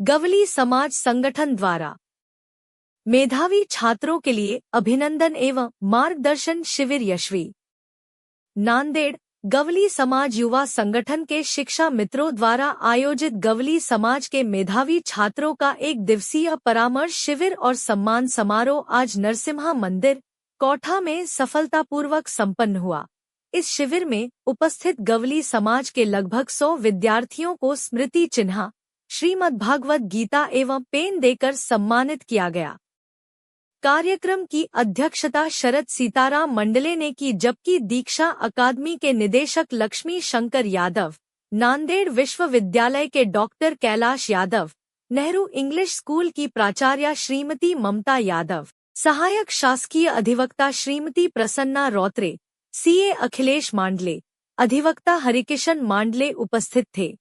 गवली समाज संगठन द्वारा मेधावी छात्रों के लिए अभिनंदन एवं मार्गदर्शन शिविर यशवी। नांदेड़ गवली समाज युवा संगठन के शिक्षा मित्रों द्वारा आयोजित गवली समाज के मेधावी छात्रों का एक दिवसीय परामर्श शिविर और सम्मान समारोह आज नरसिम्हा मंदिर कोठा में सफलतापूर्वक संपन्न हुआ। इस शिविर में उपस्थित गवली समाज के लगभग 100 विद्यार्थियों को स्मृति चिन्ह, श्रीमद्भागवत गीता एवं पेन देकर सम्मानित किया गया। कार्यक्रम की अध्यक्षता शरद सीताराम मंडले ने की, जबकि दीक्षा अकादमी के निदेशक लक्ष्मी शंकर यादव, नांदेड़ विश्वविद्यालय के doctor Kailash Yadav, Nehru English school की प्राचार्य श्रीमती ममता यादव, सहायक शासकीय अधिवक्ता श्रीमती प्रसन्ना रौत्रे, सीए अखिलेश मांडले, अधिवक्ता हरिकिशन मांडले उपस्थित थे।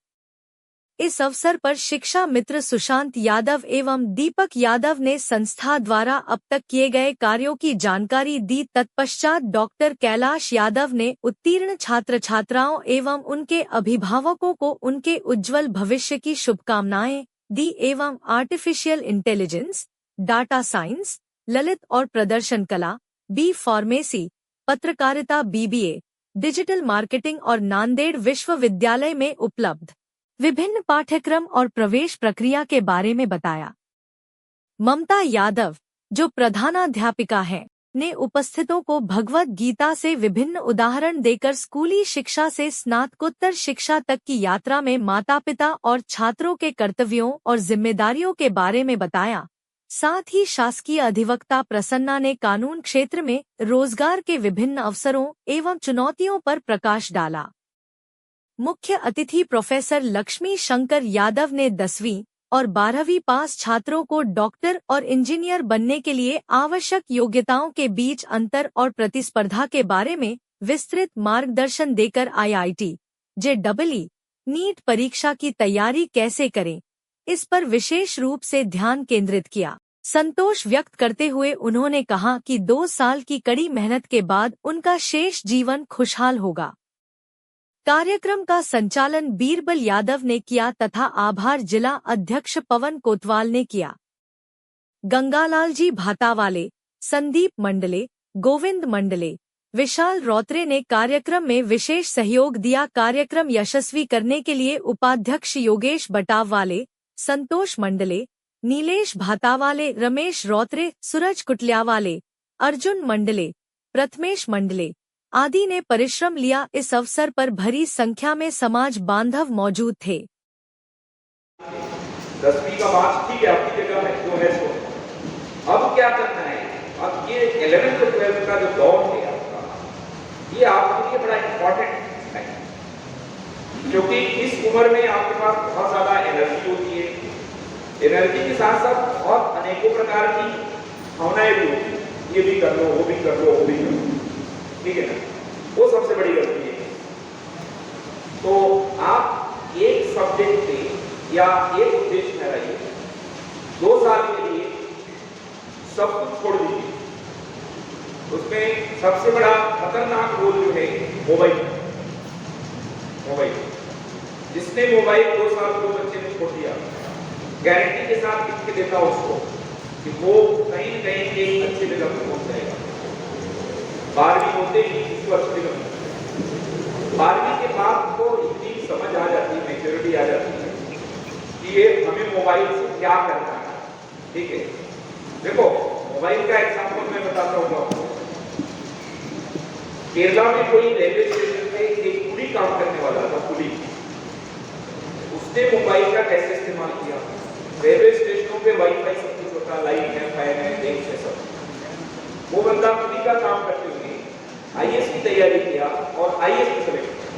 इस अवसर पर शिक्षा मित्र सुशांत यादव एवं दीपक यादव ने संस्था द्वारा अब तक किए गए कार्यों की जानकारी दी। तत्पश्चात डॉक्टर कैलाश यादव ने उत्तीर्ण छात्र छात्राओं एवं उनके अभिभावकों को उनके उज्जवल भविष्य की शुभकामनाएं दी एवं artificial intelligence, data science, Lalit और प्रदर्शन कला, बी फार्मेसी, पत्रकारिता, बीबीए, डिजिटल मार्केटिंग और नांदेड़ विश्वविद्यालय में उपलब्ध विभिन्न पाठ्यक्रम और प्रवेश प्रक्रिया के बारे में बताया। ममता यादव, जो प्रधानाध्यापिका हैं, ने उपस्थितों को भगवत गीता से विभिन्न उदाहरण देकर स्कूली शिक्षा से स्नातकोत्तर शिक्षा तक की यात्रा में माता-पिता और छात्रों के कर्तव्यों और जिम्मेदारियों के बारे में बताया। साथ ही शासकीय अधिवक्ता प्रसन्ना ने कानून क्षेत्र में रोजगार के विभिन्न अवसरों एवं चुनौतियों पर प्रकाश डाला। मुख्य अतिथि प्रोफेसर लक्ष्मी शंकर यादव ने 10वीं और 12वीं पास छात्रों को डॉक्टर और इंजीनियर बनने के लिए आवश्यक योग्यताओं के बीच अंतर और प्रतिस्पर्धा के बारे में विस्तृत मार्गदर्शन देकर IIT, JEE, नीट परीक्षा की तैयारी कैसे करें, इस पर विशेष रूप से ध्यान केंद्रित किया। संतोष व्यक्त करते हुए उन्होंने कहा कि 2 साल की कड़ी मेहनत के बाद उनका शेष जीवन खुशहाल होगा। कार्यक्रम का संचालन बीरबल यादव ने किया तथा आभार जिला अध्यक्ष पवन कोतवाल ने किया। गंगालाल जी भातावाले, संदीप मंडले, गोविंद मंडले, विशाल रौत्रे ने कार्यक्रम में विशेष सहयोग दिया। कार्यक्रम यशस्वी करने के लिए उपाध्यक्ष योगेश बटाववाले, संतोष मंडले, नीलेश भातावाले, रमेश रौत्रे, सूरज कुटलियावाले, अर्जुन मंडले, प्रथमेश मंडले आदि ने परिश्रम लिया। इस अवसर पर भरी संख्या में समाज बांधव मौजूद थे। 10वीं का मार्क्स ठीक है, आपकी जगह में जो है सो अब क्या करना है। अब ये 11th और 12th का जो दौर है आपका, ये आपके लिए बड़ा इम्पोर्टेंट है, क्योंकि इस उम्र में आपके पास बहुत ज्यादा एनर्जी होती है। एनर्जी के साथ साथ बहुत अनेकों प्रकार की भावनाएं भी होती है, ये भी कर लो, वो भी कर लो, वो भी कर लो, ठीक है ना। वो सबसे बड़ी गलती है। तो आप एक सब्जेक्ट पे या एक उद्देश्य में रहिए, 2 साल के लिए सब कुछ छोड़ दीजिए। उसमें सबसे बड़ा खतरनाक रोल जो है मोबाइल। जिसने मोबाइल 2 साल को बच्चे ने छोड़ दिया, गारंटी के साथ लिख के देता उसको कि वो कहीं न कहीं एक अच्छी जगह पर पहुंच जाएगा। 12वीं होते ही इसको अच्छी जगह, 12वीं के बाद तो इतनी समझ आ जाती है, मैच्योरिटी आ जाती है कि ये हमें मोबाइल से क्या करना है। ठीक है, देखो मोबाइल का एग्जाम्पल मैं बताता हूँ आपको। केरला में कोई रेलवे स्टेशन पे एक कुली काम करने वाला था, कुली, उसने मोबाइल का कैसे इस्तेमाल किया। रेलवे स्टेशनों पे वाईफाई सब कुछ होता, लाइट है, फैन है, देख है सब। वो बंदा कुली का काम करते हुए IAS की तैयारी किया और IAS में सेलेक्ट किया।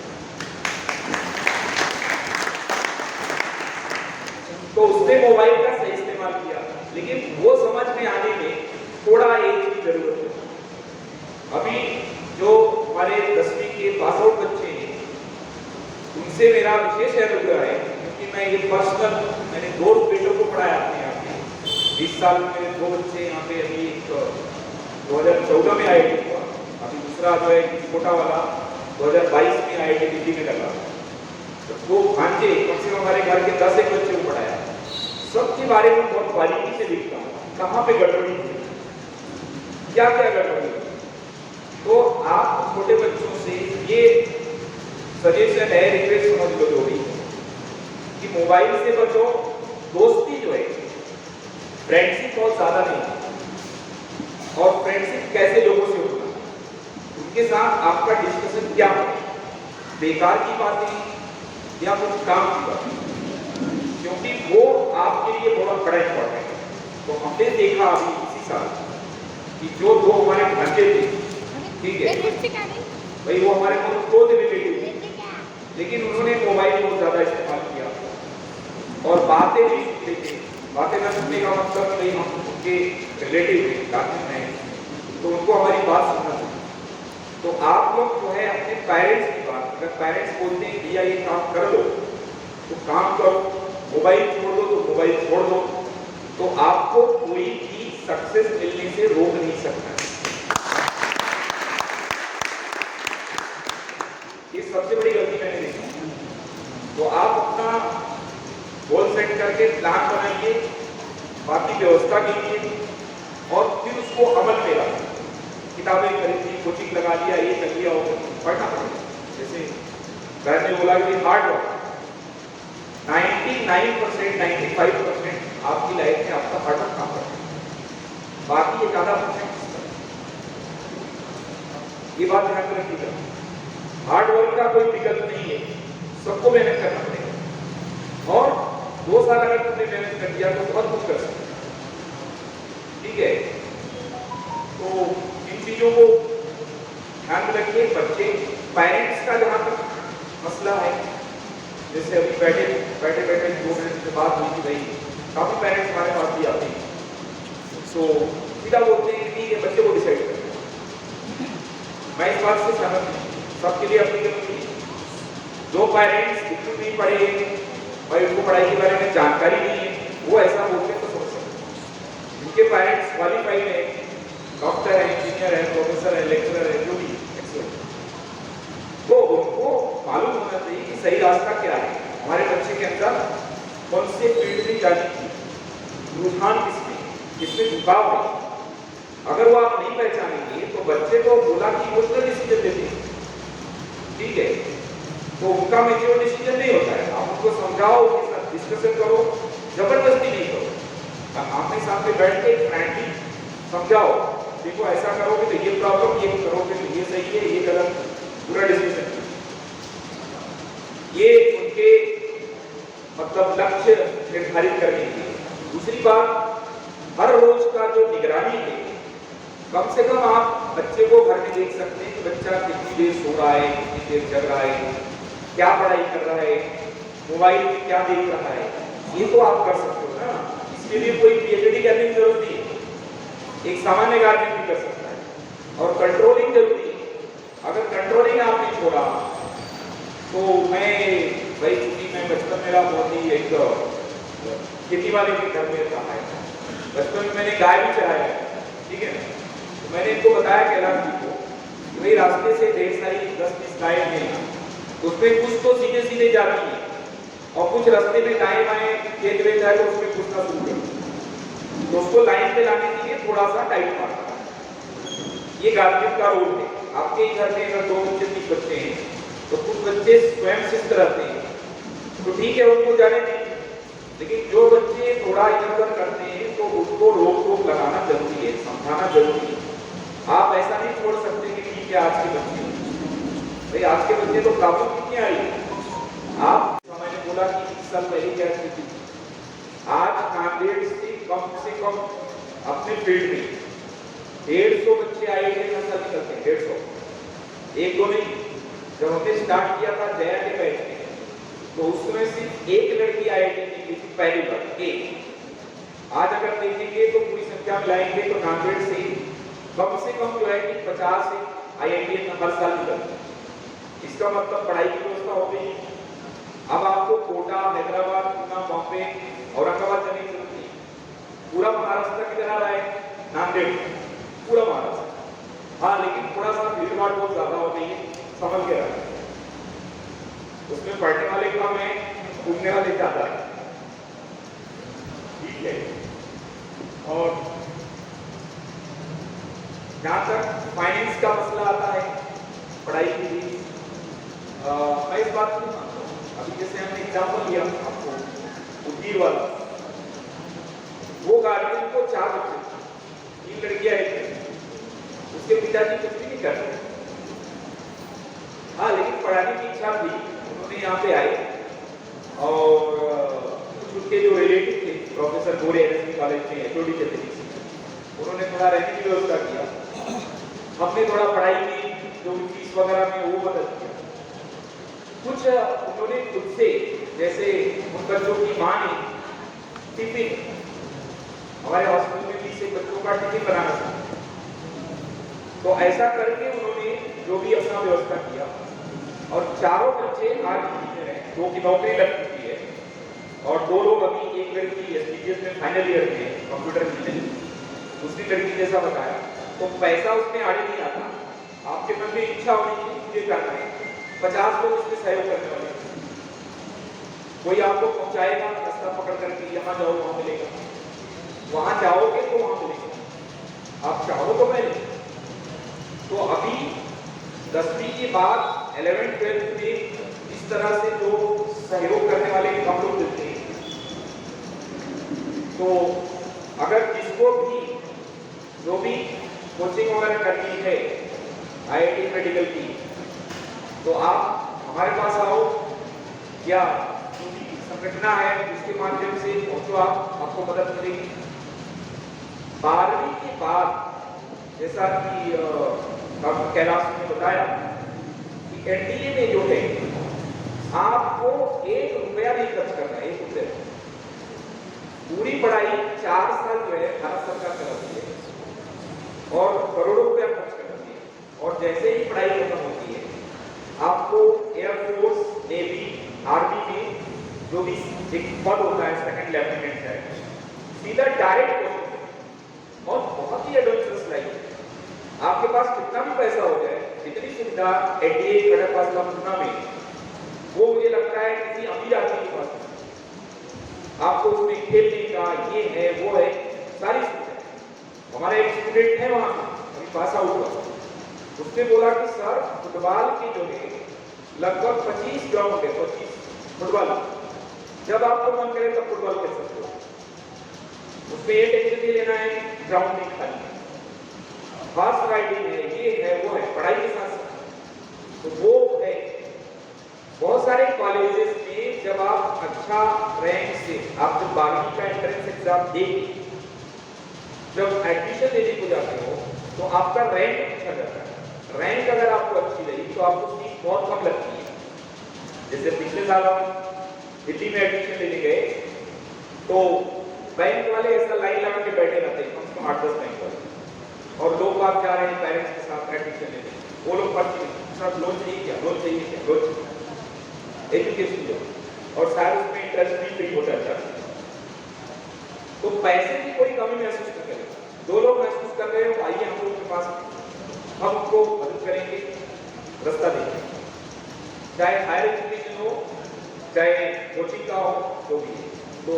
तो उसने मोबाइल का सही इस्तेमाल किया, लेकिन वो समझ में आने में थोड़ा एज की जरूरत है। अभी जो हमारे 10वीं के पास आउट बच्चे हैं, उनसे मेरा विशेष अनुग्रह है, क्योंकि मैं ये पर्सनल मैंने 2 बेटों को पढ़ाया अपने यहाँ पे। 20 साल में मेरे 2 बच्चे यहाँ पे, अभी 2014 में IIT हुआ, अभी दूसरा जो है छोटा वाला 2022 में IIT दिल्ली में लगा। तो 2 भांजे, कम से कम हमारे घर के 10 एक बच्चे को पढ़ाया। सबके बारे में बहुत बारीकी से लिखता हूँ, कहाँ पे गड़बड़ी है, क्या क्या गड़बड़ी है। तो आप छोटे बच्चों से ये सजेशन है, रिक्वेस्ट समझ लो थोड़ी, कि मोबाइल से बचो। दोस्ती जो है, फ्रेंडशिप बहुत ज्यादा नहीं, और फ्रेंडशिप कैसे लोगों से होगा, उनके साथ आपका डिस्कशन क्या हो, बेकार की बातें या कुछ काम की बातें, क्योंकि वो आपके लिए बहुत बड़ा इंपॉर्टेंट है। तो हमने देखा अभी इसी साल कि जो दो हमारे भांजे थे, ठीक है भाई, वो हमारे को क्लोज रिलेटिव थे, लेकिन उन्होंने मोबाइल बहुत ज्यादा इस्तेमाल किया और बातें भी सुनते थे। बातें न सुनने का मतलब नहीं, हम उनके रिलेटिव हैं, काजिन हैं, तो उनको हमारी बात सुनना चाहिए। तो आप लोग जो है अपने पेरेंट्स की बात, अगर पेरेंट्स बोलते हैं भैया ये काम कर लो तो काम करो, मोबाइल छोड़ दो तो मोबाइल छोड़ दो, तो आपको कोई भी सक्सेस मिलने से रोक नहीं सकता। ये सबसे बड़ी गलती मैंने देखी। तो आप अपना गोल सेट करके प्लान बनाइए, बाकी व्यवस्था कीजिए और फिर उसको अमल में लाइए। किताबें खरीदी, कोचिंग लगा लिया, ये कर लिया, और पढ़ना पड़ेगा। जैसे सर ने बोला कि हार्ड वर्क 99% 95% आपकी लाइफ में आपका हार्ड वर्क काम करता है, बाकी 11% ये बात ध्यान रखिएगा। हार्ड वर्क का कोई विकल्प नहीं है, सबको मेहनत करना पड़ेगा, और 2 साल अगर तुमने मेहनत कर दिया तो बहुत कुछ कर सकते, ठीक है। तो इन चीजों को ध्यान में रखिए। बच्चे, पेरेंट्स का जहां तक मसला है, जैसे अभी बैठे 2 मिनट से बात हुई थी, भाई काफी पेरेंट्स हमारे पास भी आते हैं, तो सीधा बोलते हैं कि ये बच्चे को डिसाइड करते हैं। मैं इस बात से सहमत हूँ, सबके लिए अपनी गलती है। जो पेरेंट्स बिल्कुल नहीं पढ़े और उनको पढ़ाई के बारे में जानकारी नहीं है, वो ऐसा बोलते तो समझ सकते। जिनके पेरेंट्स क्वालिफाइड है, डॉक्टर है, इंजीनियर है, प्रोफेसर है, लेक्चरर है, जो भी तो उनको मालूम होना चाहिए कि सही रास्ता क्या है, हमारे बच्चे के अंदर कौन से फील्ड में जानी चाहिए, रुझान किसमें झुकाव है। अगर वो आप नहीं पहचानेंगे तो बच्चे को बोला कि इमोशनल डिसीजन देते हैं, ठीक है, तो उनका मैच्योर डिसीजन नहीं होता है। आप उनको समझाओ, उनके साथ डिस्कशन करो, जबरदस्ती नहीं करो, आमने सामने बैठ के फ्रैंकली समझाओ, देखो ऐसा करोगे तो ये प्रॉब्लम, ये करोगे तो ये सही है, ये गलत, पूरा डिसीजन। ये उनके मतलब लक्ष्य निर्धारित करने के लिए। दूसरी बात, हर रोज का जो निगरानी है, कम से कम आप बच्चे को घर में देख सकते हैं कि बच्चा कितनी देर सो रहा है, कितनी देर जग रहा है, क्या पढ़ाई कर रहा है, मोबाइल में क्या देख रहा है, ये तो आप कर सकते हो ना। इसके लिए कोई पीएचडी करने की जरूरत नहीं है, एक सामान्य गार्जियन भी कर सकता है। और कंट्रोलिंग जरूरी है। अगर कंट्रोलिंग आपने छोड़ा तो मैं भाई, चूंकि मैं बचपन मेरा बहुत ही एक खेती वाले के घर में रहा है, बचपन में मैंने गाय भी चराया, ठीक है। तो मैंने इनको बताया कैलाश जी को कि भाई रास्ते से ढेर सारी 10-20 गायें हैं, उसमें कुछ तो सीधे सीधे जाती है और कुछ रास्ते में दाएं बाएं खेत में जाए तो उसमें घुसना शुरू कर, तो उसको लाइन पे लाने के लिए थोड़ा सा टाइट मारना। ये गार्जियन का रोल है। आपके घर में अगर 2 बच्चे 3 बच्चे हैं तो कुछ बच्चे स्वयं सिद्ध रहते हैं, तो ठीक है, उनको जाने दें। लेकिन जो बच्चे थोड़ा इधर उधर करते हैं तो उनको रोक टोक लगाना जरूरी है, समझाना जरूरी है। आप ऐसा नहीं छोड़ सकते कि ठीक है आज के बच्चे, भाई आज के बच्चे तो प्रॉब्लम कितनी आई। आप, मैंने बोला कि 20 साल पहले क्या स्थिति थी, आज नांदेड़ से कम अपने फील्ड में 150 बच्चे IIT में निकलते हैं, 150, एक दो नहीं। जब हमने स्टार्ट किया था जया के बैच में, तो उसमें सिर्फ एक लड़की IIT निकली थी पहली बार, एक। आज अगर देखेंगे तो पूरी संख्या मिलाएंगे तो नांदेड़ से कम जो है कि 50 IIT में हर साल निकलते हैं। इसका मतलब पढ़ाई की व्यवस्था हो गई। अब आपको कोटा, हैदराबाद, पूना, बॉम्बे, औरंगाबाद जाने की जरूरत नहीं। पूरा महाराष्ट्र किधर आ रहा है? नांदेड़, पूरा महाराष्ट्र। हाँ, लेकिन थोड़ा सा भीड़ भाड़ बहुत ज्यादा हो गई है, समझ के रहा है। उसमें पढ़ने वाले कम है, घूमने वाले ज्यादा है। और जहाँ तक फाइनेंस का मसला आता है पढ़ाई के लिए, मैं इस बात को नहीं मानता हूँ। अभी जैसे हमने एग्जाम्पल लिया आपको उद्गीर वाला, वो गार्जियन को 4 बच्चे, 3 लड़कियां, 1 लड़का, उसके पिताजी कुछ भी नहीं कर रहे, हाँ लेकिन पढ़ाने की इच्छा थी। उन्होंने यहाँ पे आए और कुछ उनके जो रिलेटिव थे प्रोफेसर गोरे एनएसपी कॉलेज में एचओडी थे, उन्होंने थोड़ा रहने की व्यवस्था किया, हमने थोड़ा पढ़ाई की जो फीस वगैरह में वो मदद किया। कुछ उन्होंने खुद से, जैसे उन बच्चों की माँ ने टिफिन, हमारे हॉस्पिटल में 20 बच्चों का टिफिन बनाना था, तो ऐसा करके उन्होंने जो भी अपना व्यवस्था किया और चारों बच्चे आज इंजीनियर हैं, 2 की नौकरी लग चुकी है और 2 लोग अभी, एक लड़की एसटीजीएस में फाइनल ईयर में कंप्यूटर इंजीनियरिंग, दूसरी लड़की जैसा बताया। तो पैसा उसमें आगे नहीं आता, आपके मन में इच्छा होनी चाहिए मुझे करना है, 50 लोग उसमें सहयोग करने वाले, कोई आपको पहुंचाएगा रास्ता पकड़ करके, यहाँ जाओ वहां मिलेगा, वहां जाओगे तो वहां मिलेगा, आप चाहो तो मैं नहीं। तो अभी 10वीं के बाद 11th 12th में इस तरह से जो सहयोग करने वाले कम लोग मिलते हैं, तो अगर जिसको भी जो भी कोचिंग वगैरह करनी है आईआईटी मेडिकल की, तो आप हमारे पास आओ, या संगठना है जिसके माध्यम से पहुंचो, आपको मदद मिलेगी। 12वीं के बाद जैसा कि डॉक्टर कैलाश ने बताया कि एनडीए में जो है आपको 1 रुपया नहीं खर्च करना, 1 रुपया, पूरी पढ़ाई 4 साल जो है भारत सरकार कराती है और करोड़ों रुपया खर्च करती है, और जैसे ही पढ़ाई खत्म होती है आपको एयरफोर्स, नेवी, आर्मी में जो भी एक पद होता है सेकंड लेफ्टिनेंट है, सीधा डायरेक्ट पोस्ट, और बहुत ही एडवेंचरस लाइफ है। आपके पास कितना भी पैसा हो जाए, जितनी सुविधा एनडीए खड़क पास का पटना में, वो मुझे लगता है किसी अमीर आदमी के पास नहीं। आपको उसमें खेलने का ये है वो है, सारी सुविधा। हमारा एक स्टूडेंट है वहां अभी पास आउट हुआ, उसने बोला कि सर फुटबॉल की जो है लगभग 25 ग्राउंड है, 25 फुटबॉल, जब आपको मन करे तब फुटबॉल खेल सकते हो। उसमें ये टेंशन नहीं लेना है ग्राउंड नहीं खाली, हॉर्स राइडिंग है, ये है वो है, पढ़ाई के साथ साथ तो वो है। बहुत सारे कॉलेजेस में जब आप अच्छा रैंक से, आप जब 12वीं का एंट्रेंस एग्जाम देके जब एडमिशन लेने को जाते हो तो आपका रैंक अच्छा जाता है। रैंक अगर आपको अच्छी रही तो आपको फीस बहुत कम लगती है। जैसे पिछले साल हम दिल्ली में एडमिशन लेने गए तो बैंक वाले ऐसा लाइन लगा के बैठे रहते हैं, कम से कम 8-10 बैंक वाले, और लोग बात जा रहे हैं पेरेंट्स के साथ एडमिशन लेने, वो लोग पर्ची सर लोन चाहिए क्या, लोन चाहिए क्या, लोन चाहिए, एजुकेशन जो, और शायद उसमें इंटरेस्ट भी फ्री होता है। तो पैसे की कोई कमी महसूस नहीं करेगा। 2 लोग महसूस कर रहे हो, आइए हम लोग के पास, हम उनको मदद करेंगे, रास्ता देंगे, चाहे हायर एजुकेशन हो चाहे कोचिंग का हो, जो भी। तो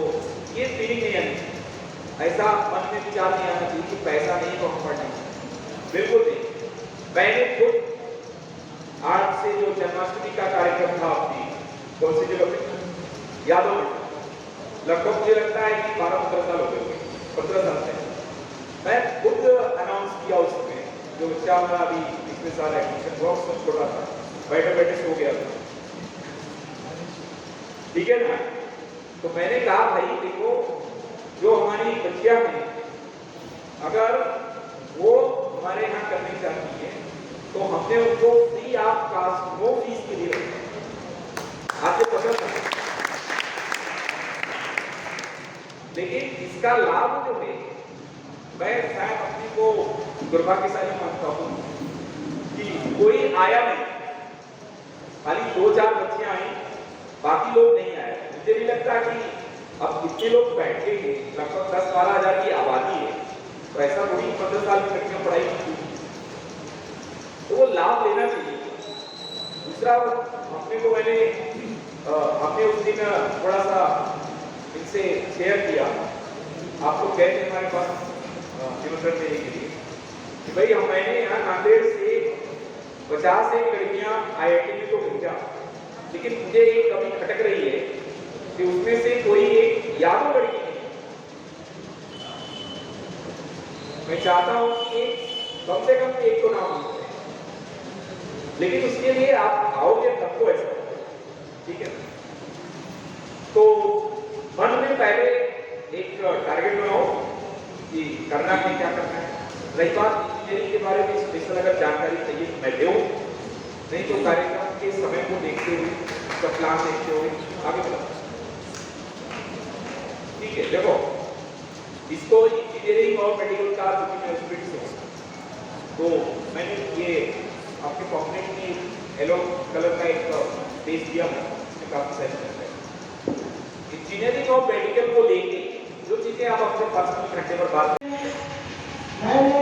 ये फीलिंग नहीं आनी, ऐसा मन में विचार नहीं आना चाहिए कि पैसा नहीं तो हम पढ़ नहीं, बिल्कुल नहीं। मैंने खुद आज से जो जन्माष्टमी का कार्यक्रम था अपनी कौन सी जगह पे याद हो, लगभग मुझे लगता है कि 12-15 साल हो गए, 15 साल से मैं खुद अनाउंस किया उसमें, जो बच्चा हमारा अभी पिछले साल एडमिशन हुआ उसमें छोटा था, बैठे बैठे सो गया था, ठीक है ना। तो मैंने कहा भाई देखो, जो हमारी बच्चियां हैं अगर वो हमारे यहाँ करनी चाहती है तो हमने उनको free of cost, no fees के लिए आपसे पसंद है, लेकिन इसका लाभ जो है, मैं शायद अपने को दुर्भाग्यशाली मानता हूँ कि कोई आया नहीं, खाली 2-4 बच्चियां आई, बाकी लोग नहीं आए। मुझे भी लगता है कि अब इतने लोग बैठे हैं, लगभग 10-12 हजार की आबादी है, तो ऐसा थोड़ी 15 साल की लड़कियां पढ़ाई की, तो वो लाभ लेना चाहिए। दूसरा अपने को मैंने हमने उस दिन थोड़ा सा इनसे शेयर किया आपको कहते हैं हमारे पास निमंत्रण देने के लिए कि भाई मैंने यहाँ नांदेड़ से 50 एक लड़कियां IIT में तो भेजा, लेकिन मुझे एक कमी खटक रही है कि उसमें से कोई एक यादव लड़की नहीं। मैं चाहता हूं कि कम से कम एक तो नाम हो, लेकिन उसके लिए आप आओगे तब तो ऐसा, ठीक है। तो मन में पहले एक टारगेट बनाओ कि करना है, क्या करना है। रही बात इंजीनियरिंग के बारे में स्पेशल अगर जानकारी चाहिए तो मैं दूं, नहीं तो कार्यक्रम के समय को देखते हुए, उसका प्लान देखते हुए आगे बढ़ो, ठीक है। देखो, इसको इंजीनियरिंग और मेडिकल का मैं स्टूडेंट हूँ, तो मैंने ये आपके पॉकेट में येलो कलर का एक पेज दिया है, इसमें काफी सारी चीजें हैं। इंजीनियरिंग और मेडिकल को लेके जो चीजें आप अपने पर्सनल घंटे पर बात मैंने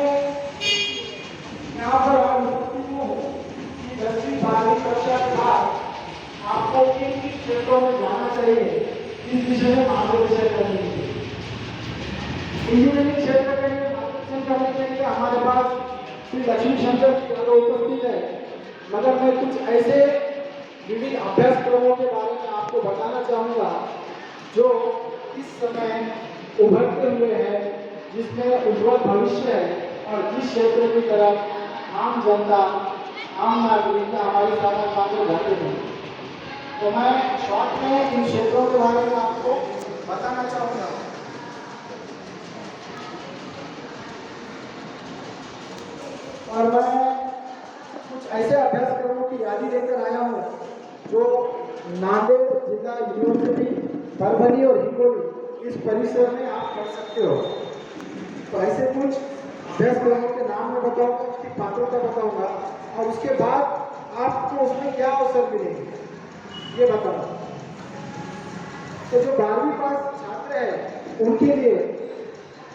यहाँ पर अनुमति हूँ कि 10वीं 12वीं कक्षा के बाद आपको किन किन क्षेत्रों में जाना चाहिए, इस विषय में मार्गदर्शन करने के लिए। इंजीनियरिंग क्षेत्र में मार्गदर्शन करने के लिए हमारे पास श्री लक्ष्मी शंकर जी यादव उपस्थित है, मगर मैं कुछ ऐसे विविध अभ्यासक्रमों के बारे में आपको बताना चाहूँगा जो इस समय उभरते हुए हैं, जिसमें उज्ज्वल भविष्य है और जिस क्षेत्र की तरफ आम जनता, आम नागरिकता हमारे साथ मांगे जाते हैं। तो मैं शॉर्ट में इन क्षेत्रों के बारे में आपको बताना चाहूँगा। और मैं कुछ ऐसे अभ्यासक्रमों की यादी लेकर आया हूँ जो नांदेड़ जिला यूनिवर्सिटी, परभनी और हिंगोली इस परिसर में आप कर सकते हो। तो ऐसे कुछ अभ्यासक्रमों के नाम मैं बताऊंगा, उसकी पात्रता बताऊंगा और उसके बाद आपको उसमें क्या अवसर मिलेंगे ये बताऊंगा। तो जो 12वीं पास छात्र है उनके लिए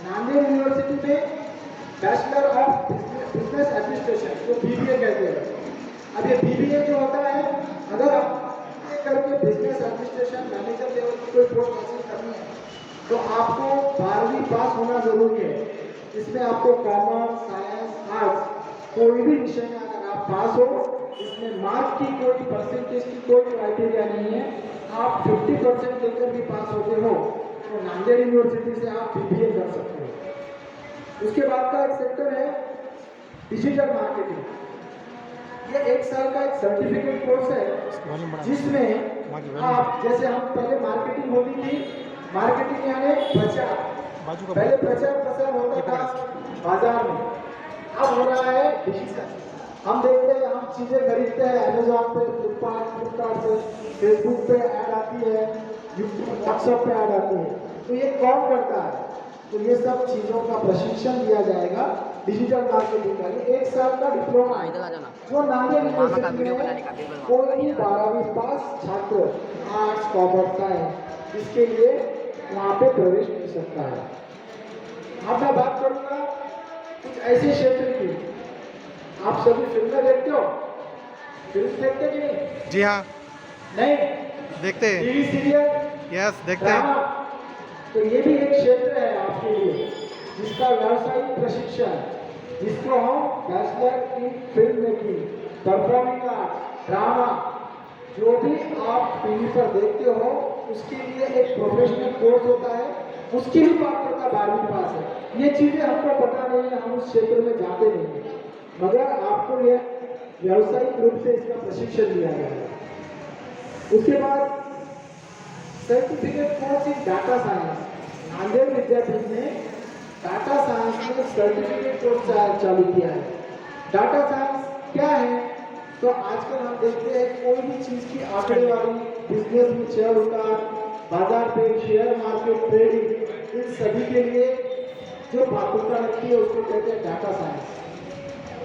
नांदेड़ यूनिवर्सिटी में बैचलर ऑफ बिजनेस एडमिनिस्ट्रेशन जो BBA कहते हैं। अब ये BBA जो होता है, अगर आप करके बिजनेस एडमिनिस्ट्रेशन मैनेजर लेवल की कोई पोस्ट हासिल करनी है तो आपको 12वीं पास होना जरूरी है। इसमें आपको कॉमर्स, साइंस, आर्ट्स कोई भी विषय में अगर आप पास हो, इसमें मार्क की कोई परसेंटेज की कोई क्राइटेरिया नहीं है। आप 50% लेकर भी पास होते हो तो नांदेड़ यूनिवर्सिटी से आप BBA कर सकते हो। उसके बाद का एक सेक्टर है डिजिटल मार्केटिंग। ये 1 साल का एक सर्टिफिकेट कोर्स है जिसमें आप, जैसे हम पहले मार्केटिंग होती थी, मार्केटिंग यानी प्रचार, पहले प्रचार प्रसार होता था बाजार में, अब हो रहा है डिजिटल। हम देखते हैं, हम चीजें खरीदते हैं अमेजोन पे, फ्लिपकार्ट पे, फेसबुक पे ऐड आती है, व्हाट्सएप पे ऐड आती है, तो ये कौन करता है? तो ये सब चीजों का प्रशिक्षण दिया जाएगा डिजिटल मार्केटिंग का। ये 1 साल का डिप्लोमा जो नांदेड़ यूनिवर्सिटी में कोई भी 12वीं पास छात्र आर्ट्स, कॉमर्स, साइंस इसके लिए वहाँ पे प्रवेश मिल सकता है। अब मैं बात करूँगा कुछ ऐसे क्षेत्र की। आप सभी फिल्में देखते हो? फिल्म देखते कि नहीं? जी हाँ, नहीं देखते हैं। टीवी सीरियल, यस, देखते हैं। ड्रामा, तो ये भी एक क्षेत्र है आपके लिए जिसका व्यावसायिक प्रशिक्षण, जिसको हम bachelor in film making, performing art, drama, जो भी आप टीवी पर देखते हो उसके लिए एक प्रोफेशनल कोर्स होता है, उसकी भी पात्रता 12वीं पास है। ये चीजें हमको पता नहीं है, हम उस क्षेत्र में जाते नहीं हैं, मगर आपको ये व्यावसायिक रूप से इसका प्रशिक्षण दिया गया है। उसके बाद certificate course in data science, Nanded Vidyapeeth ने डाटा साइंस में सर्टिफिकेट कोर्स चालू किया है। डाटा साइंस क्या है? तो आजकल हम देखते हैं कोई भी चीज की आंकड़ेवारी, बिजनेस में चढ़ उतार, बाजार पे शेयर मार्केट ट्रेडिंग, इन सभी के लिए जो पात्रता लगती है उसको कहते हैं डाटा साइंस।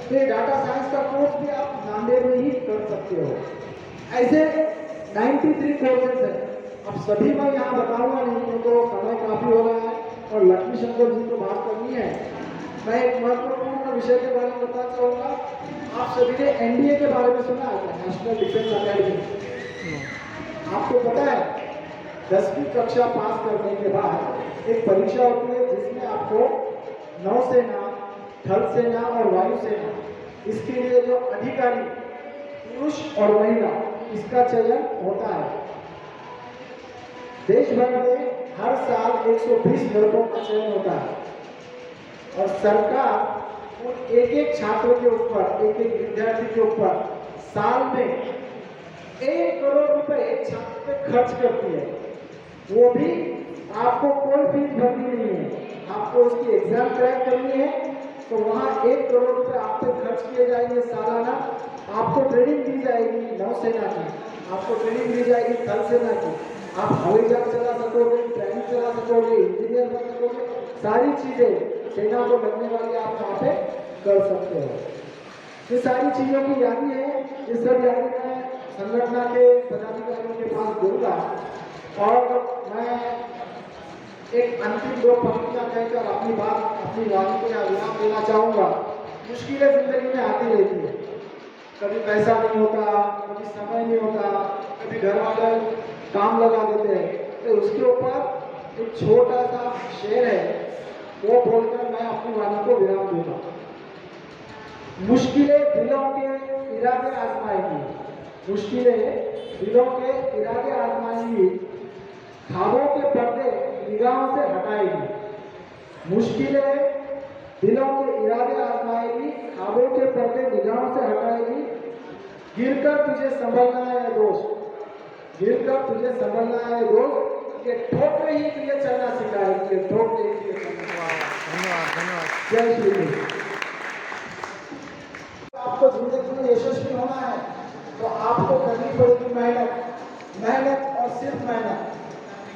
तो ये डाटा साइंस का कोर्स भी आप नांदेड़ में ही कर सकते हो। ऐसे 93 कोर्सेज है। अब सभी मैं यहाँ बताऊंगा नहीं, तो समय काफी हो रहा है और लक्ष्मी शंकर जी को बात करनी है। मैं एक महत्वपूर्ण विषय के बारे में बताना चाहूँगा। आप सभी ने NDA के बारे में सुना है, नेशनल डिफेंस अकेडमी। आपको पता है 10वीं कक्षा पास करने के बाद एक परीक्षा होती है आपको नौसेना, थल सेना और वायुसेना, इसके लिए जो अधिकारी पुरुष और महिला, इसका चयन होता है। देश भर में हर साल 120 लड़कों का चयन होता है और सरकार उन एक छात्र के ऊपर, एक विद्यार्थी के ऊपर साल में 1 करोड़ रुपए एक छात्र पे खर्च करती है। वो भी आपको कोई फीस भरनी नहीं है, आपको उसकी एग्जाम क्रैक करनी है तो वहाँ 1 करोड़ रुपए आप पे खर्च किए जाएंगे सालाना। आपको ट्रेनिंग दी जाएगी नौसेना की, आपको ट्रेनिंग दी जाएगी थल सेना की, आप हवाई जहाज चला सकोगे, ट्रेन चला सकोगे, इंजीनियर बन सकोगे, सारी चीजें सेना को लगने वाली आप वहाँ पे कर सकते हो। ये सारी चीजों की यादी है, इस सब यादी मैं संगठन के पदाधिकारियों के पास दूंगा और मैं एक अंतिम 2 पंक्तियां कहकर अपनी वाणी को यहाँ विराम देना चाहूँगा। मुश्किलें जिंदगी में आती रहती है, कभी पैसा नहीं होता, कभी समय नहीं होता, कभी घर वाले काम लगा देते हैं, तो उसके ऊपर एक छोटा सा शेर है, वो बोलकर मैं अपनी वाणी को विराम दूंगा। मुश्किलें दिलों के इरादे आजमाएंगी, मुश्किलें दिलों के इरादे आजमाएंगी, ख्वाबों के पर्दे निगाहों से हटाएगी। मुश्किलें दिलों के इरादे आजमाएगी, ख्वाबों के पर्दे निगाहों से हटाएगी। गिरकर तुझे संभलना है दोस्त, गिरकर तुझे संभलना है दोस्त, ये ठोकरे ही तुझे चलना सिखाएगी, ये ठोकरे ही तुझे चलना। धन्यवाद धन्यवाद। जय श्री कृष्ण। आपको जिंदगी में यशस्वी होना है तो आपको करनी पड़ेगी मेहनत, मेहनत और सिर्फ मेहनत।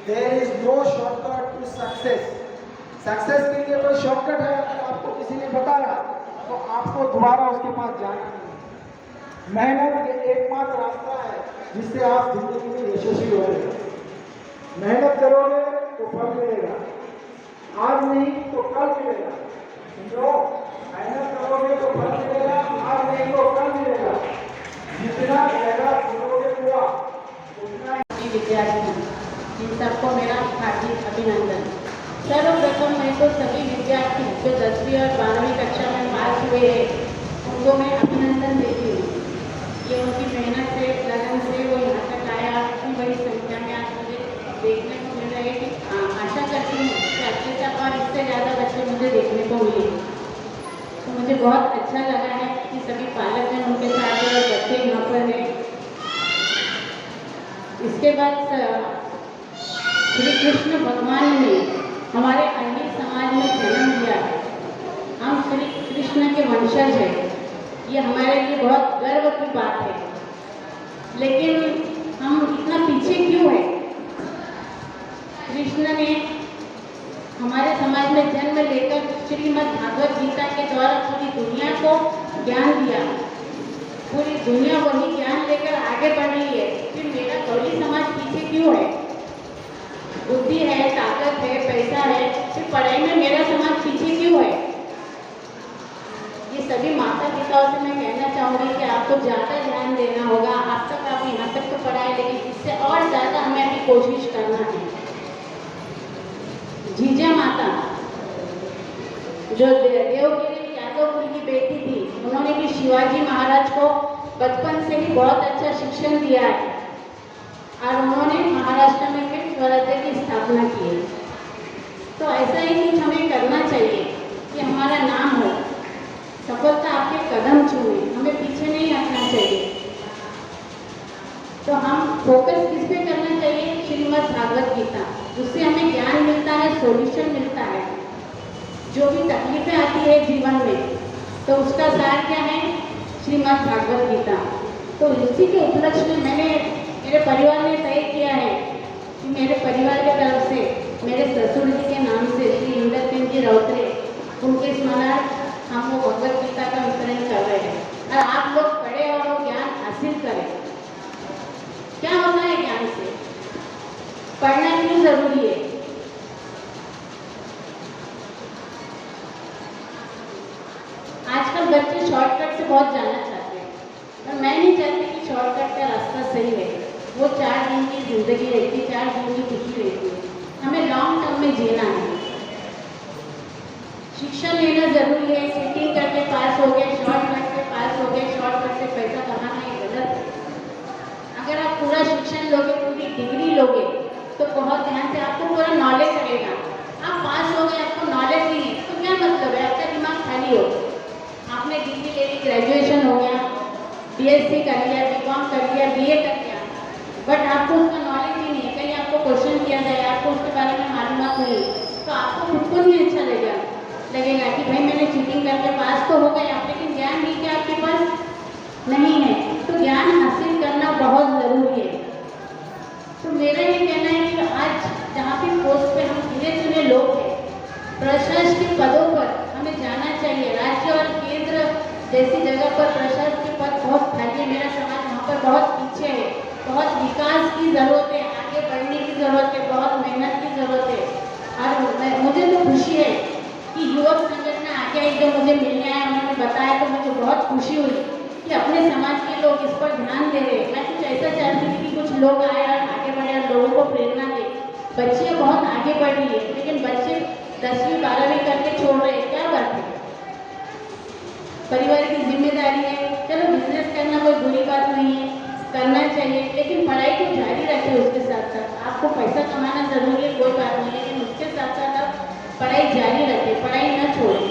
There is no shortcut to success. Success के लिए कोई शॉर्टकट है अगर आपको किसी ने बताया तो आपको दोबारा उसके पास जाना है। मेहनत ये एकमात्र रास्ता है जिससे आप जिंदगी में यशस्वी होंगे। मेहनत करोगे तो फल मिलेगा, आज नहीं तो कल मिलेगा। समझो, मेहनत करोगे तो फल मिलेगा, आज नहीं तो कल मिलेगा। जितना गहरा करोगे हुआ उतना ही। विद्यार्थी इन सबको मेरा हार्दिक अभिनंदन। सर्वप्रथम मैं तो सभी विद्यार्थी जो 10वीं और 12वीं कक्षा में पास हुए हैं उनको मैं अभिनंदन देती हूँ। ये उनकी मेहनत से, लगन से वो यहाँ तक आया, इतनी बड़ी संख्या में आज मुझे देखने को मिल रहा है कि आशा करती हूँ कि अच्छे से और इससे ज़्यादा बच्चे मुझे देखने को मिले। तो मुझे बहुत अच्छा लगा है कि सभी पालक जन उनके साथ और बच्चे यहाँ पर हैं। इसके बाद श्री कृष्ण भगवान ने हमारे अन्य समाज में जन्म लिया है, हम श्री कृष्ण के वंशज हैं, ये हमारे लिए बहुत गर्व की बात है। लेकिन हम इतना पीछे क्यों हैं? कृष्ण ने हमारे समाज में जन्म लेकर श्रीमद् भागवत गीता के द्वारा पूरी दुनिया को ज्ञान दिया। पूरी दुनिया वही ज्ञान लेकर आगे बढ़ रही है, फिर मेरा गौरी समाज पीछे क्यों है? बुद्धि है, ताकत है, पैसा है, फिर पढ़ाई में मेरा समाज पीछे क्यों है? ये सभी माता पिताओं से मैं कहना चाहूँगी कि आपको ज़्यादा ध्यान देना होगा। आप तक आप यहाँ तक तो पढ़ाए, लेकिन इससे और ज़्यादा हमें अभी कोशिश करना है। जीजा माता जो देवगिरी यादवपुर की बेटी थी, उन्होंने भी शिवाजी महाराज को बचपन से ही बहुत अच्छा शिक्षण दिया है और उन्होंने महाराष्ट्र में फिर स्वराज्य की स्थापना की है। तो ऐसा ही कुछ हमें करना चाहिए कि हमारा नाम हो, सफलता आपके कदम छूए, हमें पीछे नहीं हटना चाहिए। तो हम फोकस किस पे करना चाहिए? श्रीमद् भागवत गीता, उससे हमें ज्ञान मिलता है, सॉल्यूशन मिलता है। जो भी तकलीफें आती है जीवन में, तो उसका सार क्या है? श्रीमद् भागवत गीता। तो इसी के उपलक्ष्य में मेरे परिवार ने तय किया है कि मेरे परिवार के तरफ से मेरे ससुर जी के नाम से श्री इंदर सिंह जी राउतरे, उनके स्मरण हम वो भगवत गीता का वितरण कर रहे हैं। और आप लोग पढ़े और वो ज्ञान हासिल करें। क्या होता है ज्ञान से? पढ़ना क्यों जरूरी है? आजकल बच्चे शॉर्टकट से बहुत जाना चाहते हैं, पर मैं नहीं चाहती कि शॉर्टकट का रास्ता सही है। वो 4 दिन की जिंदगी रहती है, 4 दिन की खुशी रहती है। हमें लॉन्ग टर्म में जीना है। शिक्षा लेना जरूरी है। चीटिंग करके पास हो गए, शॉर्टकट से पास हो गए, शॉर्टकट से पैसा कमाना ये गलत है। अगर आप पूरा शिक्षण लोगे, पूरी डिग्री लोगे, तो बहुत ध्यान से आपको पूरा नॉलेज रहेगा। आप पास हो गए, आपको नॉलेज नहीं है, तो क्या मतलब है? आपका दिमाग खाली हो। आपने डिग्री ले ली, ग्रेजुएशन हो गया, बीएससी कर लिया, बीकॉम कर लिया, बीए कर लिया, बट आपको उसका नॉलेज ही नहीं है। कहीं आपको क्वेश्चन किया जाए, आपको उसके बारे में मालूमात नहीं, तो आपको खुद को नहीं अच्छा लगेगा कि भाई मैंने चीटिंग करके पास तो हो गए आप, लेकिन ज्ञान नहीं क्या आपके पास नहीं है। तो ज्ञान हासिल करना बहुत ज़रूरी है। तो मेरा ये कहना है कि आज जहाँ भी पोस्ट पे हम गिने चुने लोग हैं, प्रशासनिक पदों पर हमें जाना चाहिए। राज्य और केंद्र जैसी जगह पर प्रशासनिक पद बहुत खाली है। मेरा समाज वहाँ पर बहुत पीछे है, बहुत विकास की ज़रूरत है, आगे बढ़ने की ज़रूरत है, बहुत मेहनत की ज़रूरत है। और मुझे तो खुशी है कि युवक संगठन आगे आई, जो मुझे मिलने आए, उन्होंने बताया तो मुझे बहुत खुशी हुई कि अपने समाज के लोग इस पर ध्यान दे रहे हैं। मैं कुछ ऐसा चाहती थी कि कुछ लोग आए और आगे बढ़े और लोगों को प्रेरणा दे। बच्चियाँ बहुत आगे बढ़ रही है, लेकिन बच्चे 10वीं 12वीं करके छोड़ रहे हैं, क्या बात है? परिवार की जिम्मेदारी है। चलो बिजनेस करना कोई बुरी बात नहीं है, करना चाहिए, लेकिन पढ़ाई को जारी रखें। उसके साथ साथ आपको पैसा कमाना जरूरी है, कोई बात नहीं, लेकिन उसके साथ साथ आप पढ़ाई जारी रखें, पढ़ाई न छोड़ें।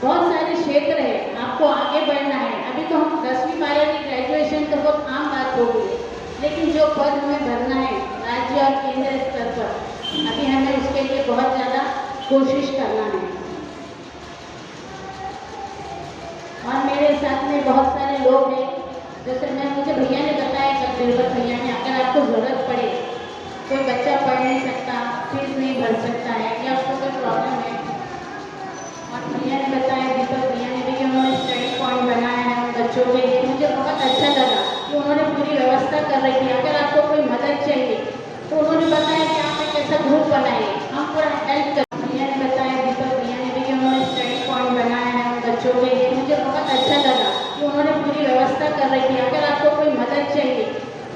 बहुत सारे क्षेत्र है, आपको आगे बढ़ना है। अभी तो हम 10वीं 12वीं ग्रेजुएशन तो बहुत आम बात हो गई है, लेकिन जो पद हमें भरना है राज्य और केंद्र स्तर पर, अभी हमें उसके लिए बहुत ज़्यादा कोशिश करना है। और मेरे साथ में बहुत सारे लोग हैं, जैसे मुझे भैया ने बताया, कबीरवत भैया ने, अगर आपको ज़रूरत पड़े, कोई बच्चा पढ़ नहीं सकता, फीस नहीं भर सकता है, या उसको कोई प्रॉब्लम है, और भैया ने बताया, दीपक भैया ने भी, कि उन्होंने स्टडी पॉइंट बनाया है बच्चों के लिए। मुझे बहुत अच्छा लगा कि उन्होंने पूरी व्यवस्था कर रही थी। अगर आपको कोई मदद चाहिए तो उन्होंने बताया कि आप एक ऐसा ग्रुप बनाइए, हम पूरा हेल्प कर। भैया ने बताया, दीपक भैया ने भी, कि उन्होंने स्टडी पॉइंट बनाया है बच्चों के लिए। मुझे बहुत अच्छा लगा कि उन्होंने पूरी व्यवस्था कर रही थी। अगर आपको कोई मदद चाहिए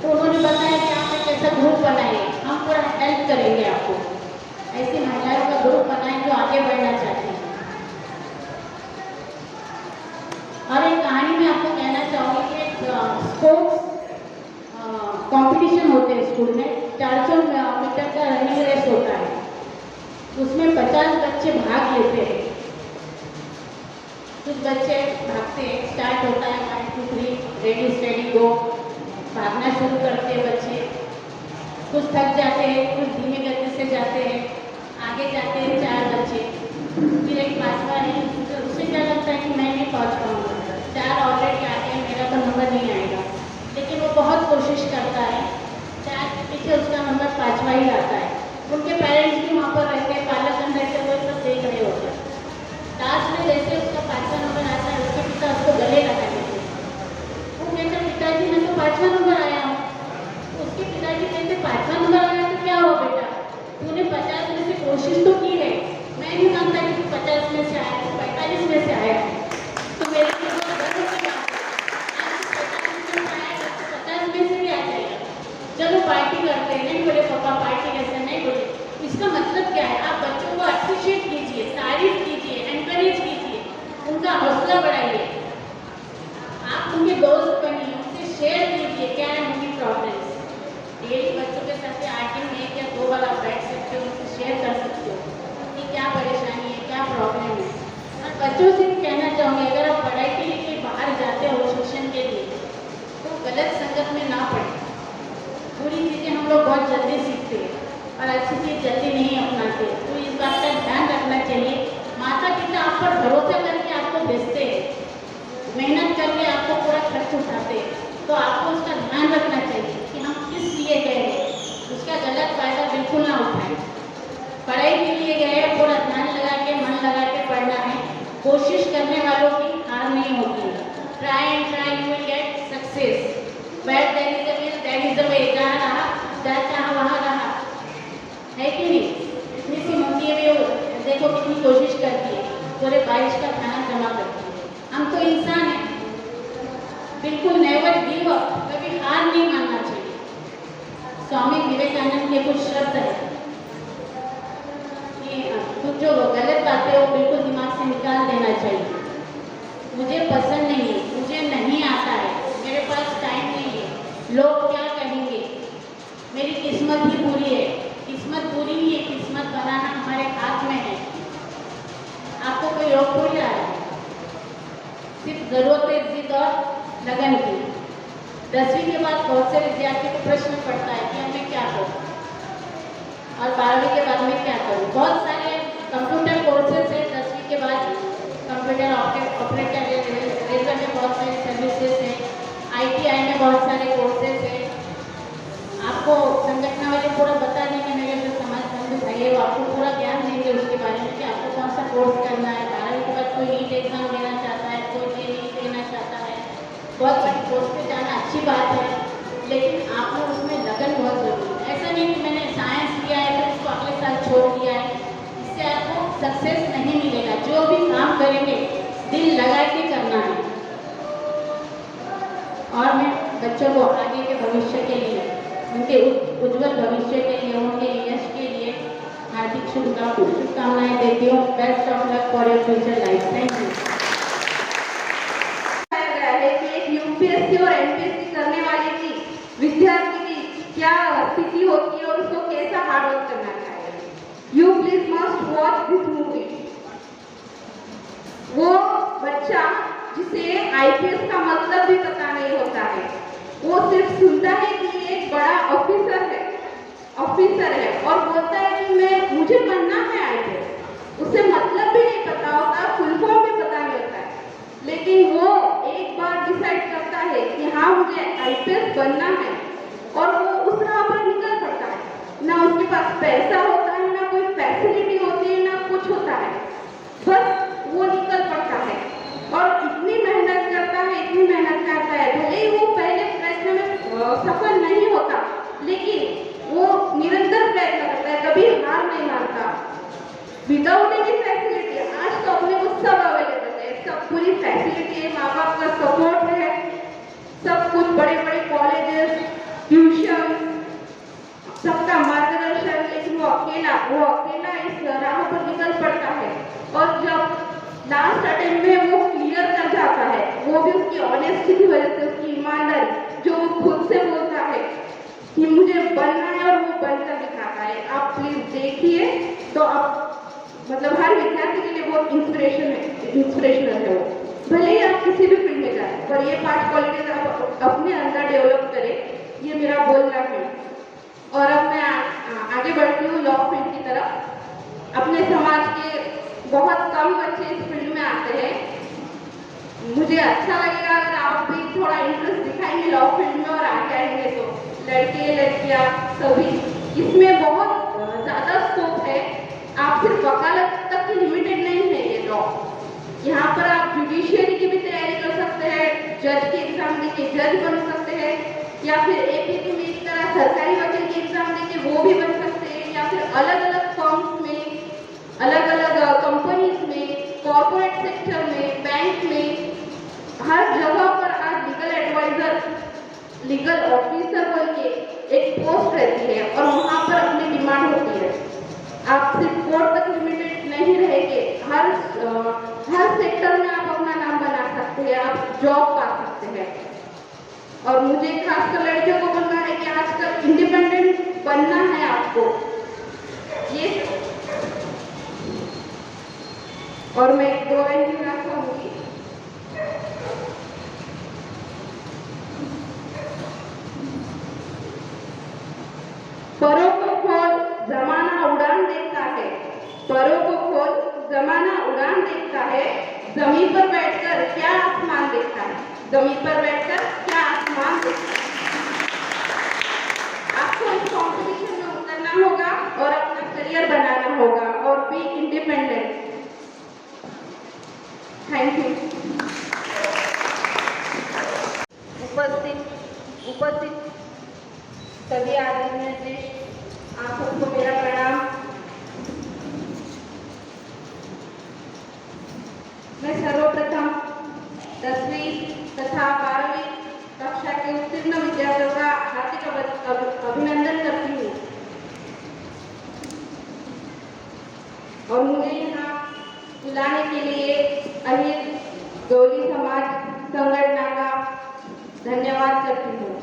तो उन्होंने बताया कि आप एक ऐसा ग्रुप बनाइए, हम पूरा हेल्प करेंगे आपको। ऐसी महिलाओं का ग्रुप बनाएं जो आगे बढ़ना चाहती हैं। और एक कहानी में आपको कहना चाहूँगी कि एक स्पोर्ट्स कंपटीशन होते हैं स्कूल में, 400 मीटर का रनिंग रेस होता है। उसमें 50 बच्चे भाग लेते हैं। कुछ बच्चे भागते हैं, स्टार्ट होता है 1 2 3 रेडी स्टेडी गो, भागना शुरू करते हैं बच्चे। कुछ थक जाते हैं, कुछ धीमे गति से जाते हैं, आगे जाते हैं 4 बच्चे, फिर एक 5वां है, उससे क्या लगता है कि मैं नहीं पहुंच पाऊंगा, 4 ऑलरेडी आ गए, मेरा तो नंबर नहीं आएगा, लेकिन वो बहुत कोशिश करता है। 4 के पीछे उसका नंबर 5वां ही आता है। उनके पेरेंट्स भी वहाँ पर रहते हैं, पालकगण रहते हैं, वो सब देख रहे होते हैं। लास्ट में जैसे उसका 5वां नंबर आता है, उसके पिता उसको गले लगा देते हैं। वो कहते हैं, पिताजी मैं तो 5वां नंबर आया हूँ। उसके पिताजी कहते 5वां नंबर आया तो क्या हुआ बेटा, तूने 50 में से कोशिश तो की है। मैं नहीं मानता कि तू 50 में से आया, तू 45 में से आया है, तो मेरे लिए बहुत गर्व की बात है। आज 50 में से आया तो 50 में से भी आ जाएगा। चलो पार्टी करते हैं। नहीं बोले पापा पार्टी कैसे, नहीं बोले। इसका मतलब क्या है, आप बच्चों को अप्रिशिएट कीजिए, तारीफ कीजिए, एनकरेज कीजिए, उनका हौसला बढ़ाइए। आप उनके दोस्त बनिए, उनसे शेयर कीजिए क्या है उनकी प्रॉब्लम्स। डेली बच्चों के साथ 8 दिन में 1 या 2 बार आप बैठ सकते हो, उनसे शेयर कर सकते हो कि क्या परेशानी है, क्या प्रॉब्लम है। और बच्चों से भी कहना चाहूँगी, अगर आप पढ़ाई के लिए कहीं बाहर जाते हो शिक्षण के लिए, तो गलत संगत में ना पढ़ें। बुरी चीज़ें हम लोग बहुत जल्दी सीखते हैं और अच्छी चीज़ जल्दी नहीं अपनाते, तो इस बात का ध्यान रखना चाहिए। माता पिता आप पर भरोसा करके आपको भेजते हैं, मेहनत करके आपको पूरा खर्च उठाते हैं, तो आपको उसका ध्यान रखना चाहिए कि हम किस लिए गए हैं, उसका गलत फायदा बिल्कुल ना उठाएं। पढ़ाई के लिए गए, पूरा ध्यान लगा के, मन लगा के पढ़ना है। कोशिश करने वालों की हार नहीं होती। Try and try, you will get success. Bad that is the way, that is the way. जहाँ रहा, जहाँ चाहा वहाँ रहा, है कि नहीं? इतनी सी मुंडी में देखो कितनी कोशिश करती है, पूरे बारिश का खाना जमा करती है। हम तो इंसान हैं, बिल्कुल नेवर गिव अप, कभी हार नहीं मानना चाहिए। स्वामी विवेकानंद के कुछ शब्द है कि जो गलत बातें वो बिल्कुल दिमाग से निकाल देना चाहिए। मुझे पसंद नहीं है, मुझे नहीं आता है, मेरे पास टाइम नहीं है, लोग क्या कहेंगे, मेरी किस्मत ही बुरी है। किस्मत बुरी नहीं है, किस्मत बनाना हमारे हाथ में है। आपको कोई रोक थोड़ी रहा है, सिर्फ जरूरत है जिद और लगन की। 10वीं के बाद बहुत से विद्यार्थी को प्रश्न पड़ता है कि हमें क्या करूं और 12वीं के बाद में क्या करूं। बहुत सारे कंप्यूटर कोर्सेज है 10वीं के बाद, कंप्यूटर ऑपरेटर रेजर में बहुत सारी सर्विसेज है, ITI में बहुत सारे कोर्सेज है। आपको संगठन वाले पूरा बता देंगे, मेरे जो समाज बंधु भाई है वो आपको पूरा ज्ञान देंगे उसके बारे में कि आपको कौन सा कोर्स करना है। 12वीं के बाद कोई नीट एग्जाम देना चाहता है, कोई JEE देना चाहता है, बहुत बड़ी कोर्स पे जाना अच्छी बात है, लेकिन आपको उसमें लगन बहुत जरूरी है। ऐसा नहीं कि मैंने साइंस लिया है फिर उसको अगले साल छोड़ दिया है, इससे आपको सक्सेस नहीं मिलेगा। जो भी काम करेंगे दिल लगा के करना है। और मैं बच्चों को आगे के भविष्य के लिए, उनके उज्जवल भविष्य के लिए, उनके यश के लिए हार्दिक शुभकामनाएं देती हूँ। Best of luck for your future life. Thank you. UPSC और एमपीएससी करने वाले की विद्यार्थी की क्या स्थिति होती है और उसको कैसा हार्ड वर्क करना चाहिए। You please must watch this movie. वो बच्चा जिसे आईपीएस का मतलब भी पता नहीं होता है, वो सिर्फ सुनता है कि ये एक बड़ा ऑफिसर है और बोलता है कि मुझे बनना है आईपीएस। उसे मतलब भी नहीं पता होता, फुल फॉर्म भी पता नहीं होता है, लेकिन वो एक बार डिसाइड करता है कि हाँ मुझे आईपीएस बनना है और वो उस राह पर निकल पड़ता है। ना उसके पास पैसा होता है, ना कोई फैसिलिटी होती है, ना कुछ होता है, बस वो निकल पड़ता है और इतनी मेहनत करता है, भले ही वो पहले प्रयत्न में सफल नहीं होता, लेकिन वो निरंतर प्रयत्न करता है, कभी हार नहीं मानता। विदाउट एनी फैसिलिटी, आज तो अपने को सब अवेलेबल है, सब पूरी फैसिलिटी है, माँ बाप का सपोर्ट है, सब कुछ, बड़े बड़े कॉलेजेस, ट्यूशन, सबका मार्गदर्शन, लेकिन वो अकेला इस राह पर निकल पड़ता है। और जब लास्ट अटेम्प्ट में वो क्लियर कर जाता है, वो भी उसकी ऑनेस्टी की वजह से, उसकी ईमानदारी, जो वो खुद से बोलता है कि मुझे बनना है और वो बनकर दिखाता है। आप प्लीज देखिए, तो आप मतलब हर विद्यार्थी के लिए बहुत इंस्पिरेशनल है वो, भले ही आप किसी भी फील्ड में जाए, पर ये 5 क्वालिटीज आप अपने अंदर डेवलप करें, ये मेरा बोलना है। और अब मैं आगे बढ़ती हूँ लॉ फील्ड की तरफ। अपने समाज के बहुत कम बच्चे इस फील्ड में आते हैं। मुझे अच्छा लगेगा अगर आप भी थोड़ा इंटरेस्ट दिखाएंगे लॉ फील्ड में और आगे आएंगे, तो लड़के लड़कियां सभी, इसमें बहुत ज़्यादा स्कोप है। आप सिर्फ वकालत तक की लिमिटेड नहीं है ये लॉ, यहाँ पर आप जुडिशियरी की भी तैयारी कर सकते हैं, जज के एग्जाम देके जज बन सकते हैं, या फिर APP में इस तरह सरकारी वकील के एग्जाम देके वो भी बन सकते हैं, या फिर अलग अलग फर्म्स में, अलग अलग कंपनीज में, कॉर्पोरेट सेक्टर में, बैंक में, हर जगह पर आज लीगल एडवाइजर, लीगल ऑफिसर बोल के एक पोस्ट रहती है और वहाँ पर अपनी डिमांड होती है। आप सिर्फ कोर्ट तक लिमिटेड नहीं रहेंगे, हर सेक्टर में आप अपना नाम बना सकते हैं, आप जॉब पा सकते हैं। और मुझे खासकर लड़कियों को बोलना है कि आजकल इंडिपेंडेंट बनना है आपको, ये। और मैं 2 लाइन भी कहूँगी। परों को खोल जमाना उड़ान देखता है, परों को खोल जमाना उड़ान देखता है, जमीन पर बैठकर क्या आसमान देखता है, जमीन पर बैठकर क्या आसमान देखता है। आपको इस कॉम्पिटिशन में उतरना होगा और अपना करियर बनाना होगा और बी इंडिपेंडेंट। Thank you. उपस्थित सभी आदरणीय थे, आप सबको मेरा प्रणाम। मैं सर्वप्रथम 10वीं तथा 12वीं कक्षा के उत्तीर्ण विद्यार्थियों का हार्दिक अभिनंदन करती हूँ। और मुझे यहाँ बुलाने के लिए अहिर गवली समाज संगठन का धन्यवाद करती हूँ।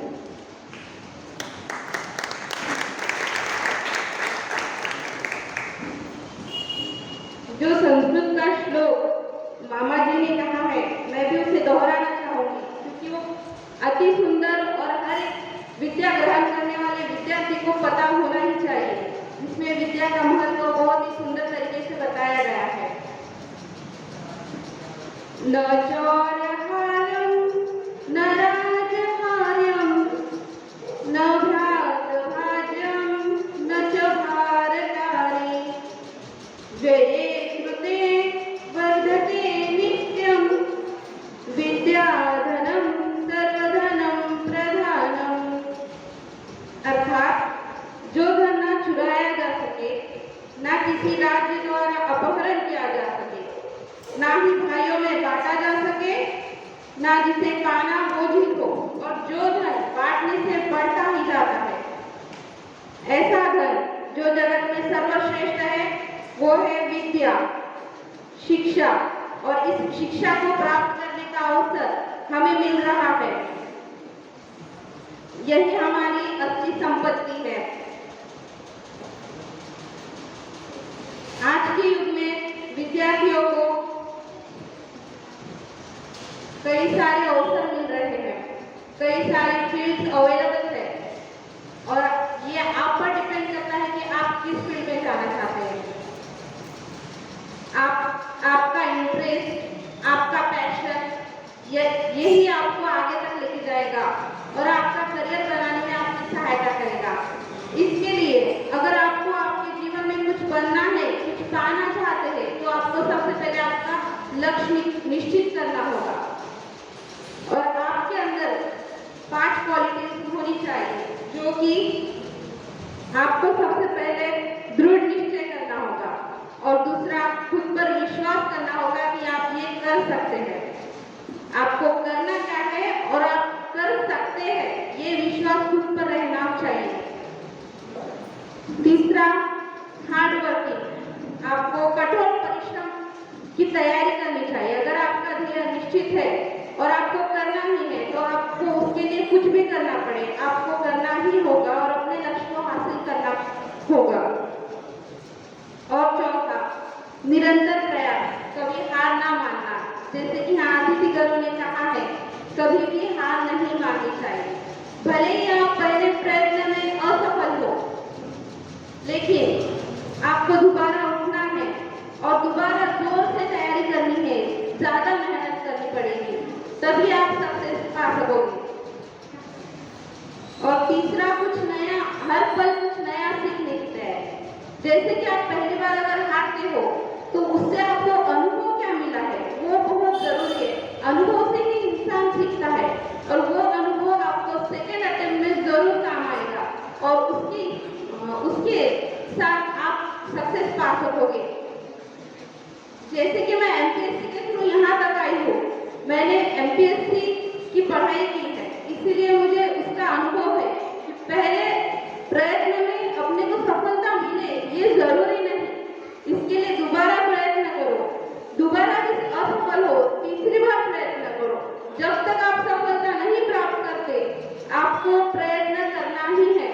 जो संस्कृत का श्लोक मामा जी ने कहा है, मैं भी उसे दोहराना चाहूंगी, क्योंकि वो अति सुंदर और हर एक विद्या ग्रहण करने वाले विद्यार्थी को पता होना ही चाहिए, जिसमें विद्या का महत्व बहुत ही सुंदर तरीके से बताया गया है। न चौरहार्यं न राजहार्यं न भ्रातभाज्यं न च भारकारी व्यये कृते वर्धते नित्यं विद्याधनं सर्वधनं प्रधानम्। अर्थात जो धन ना चुराया जा सके, ना किसी राज्य द्वारा अपहरण किया जा सके, ना ही भाइयों में बांटा जा सके, ना जिसे पाना बोझिल हो, और जो धन बांटने से बढ़ता ही जाता है, ऐसा धन जो जगत में सर्वश्रेष्ठ है वो है विद्या, शिक्षा। और इस शिक्षा को प्राप्त करने का अवसर हमें मिल रहा है, यही हमारी असली संपत्ति है। आज के युग में विद्यार्थियों को कई सारे अवसर मिल रहे हैं, कई सारे फील्ड अवेलेबल है, और ये आप पर डिपेंड करता है कि आप किस फील्ड में जाना चाहते हैं। आपका इंटरेस्ट, आपका पैशन, यही आपको आगे तक लेके जाएगा और आपका करियर बनाने में आपकी सहायता करेगा। इसके लिए अगर आपको आपके जीवन में कुछ बनना है, कुछ पाना चाहते हैं, तो आपको सबसे पहले आपका लक्ष्य निश्चित करना होगा, और आपके अंदर 5 क्वालिटीज होनी चाहिए, जो कि आपको सबसे पहले दृढ़ निश्चय करना होगा, और दूसरा खुद पर विश्वास करना होगा कि आप ये कर सकते हैं। आपको करना क्या है और आप कर सकते हैं, ये विश्वास खुद पर रहना चाहिए। तीसरा हार्ड वर्किंग, आपको कठोर परिश्रम की तैयारी करनी चाहिए। अगर आपका ध्येय निश्चित है और आपको करना ही है, तो आपको उसके लिए कुछ भी करना पड़े, आपको करना ही होगा और अपने लक्ष्य को हासिल करना होगा। और चौथा निरंतर प्रयास, कभी हार ना मानना। जैसे कि यहाँ अतिथिगणों ने कहा है, कभी भी हार नहीं माननी चाहिए। भले ही आप पहले प्रयत्न में असफल हो, लेकिन आपको दोबारा उठना है और दोबारा जोर से तैयारी करनी है, ज्यादा मेहनत करनी पड़ेगी, तभी आप सक्सेस पा सकोगे। और तीसरा कुछ नया, हर पल कुछ नया सीखने की तैयारी। जैसे कि आप पहली बार अगर हारते हो, तो उससे आपको अनुभव क्या मिला है, वो बहुत जरूरी है। अनुभव से ही इंसान सीखता है, और वो अनुभव आपको सेकेंड अटेम्प्ट में जरूर काम आएगा, और उसके साथ आप सक्सेस पा सकोगे। जैसे कि मैं एमपीएससी के थ्रू यहाँ तक आई हूँ, मैंने एमपीएससी की पढ़ाई की है, इसीलिए मुझे उसका अनुभव है कि पहले प्रयत्न में अपने को सफलता मिले ये जरूरी नहीं, इसके लिए दोबारा प्रयत्न करो, दोबारा भी असफल हो, तीसरी बार प्रयत्न करो। जब तक आप सफलता नहीं प्राप्त करते, आपको प्रयत्न करना ही है।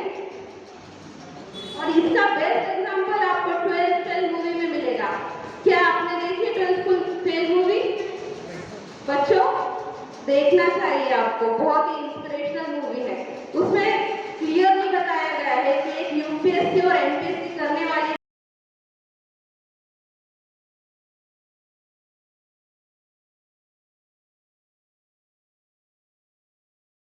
और इसका बेस्ट एग्जांपल आपको 12th फेल मूवी में मिलेगा। क्या आपने देखी 12th फेल मूवी? बच्चों, देखना चाहिए आपको, बहुत ही इंस्पिरेशनल मूवी है। उसमें क्लियरली बताया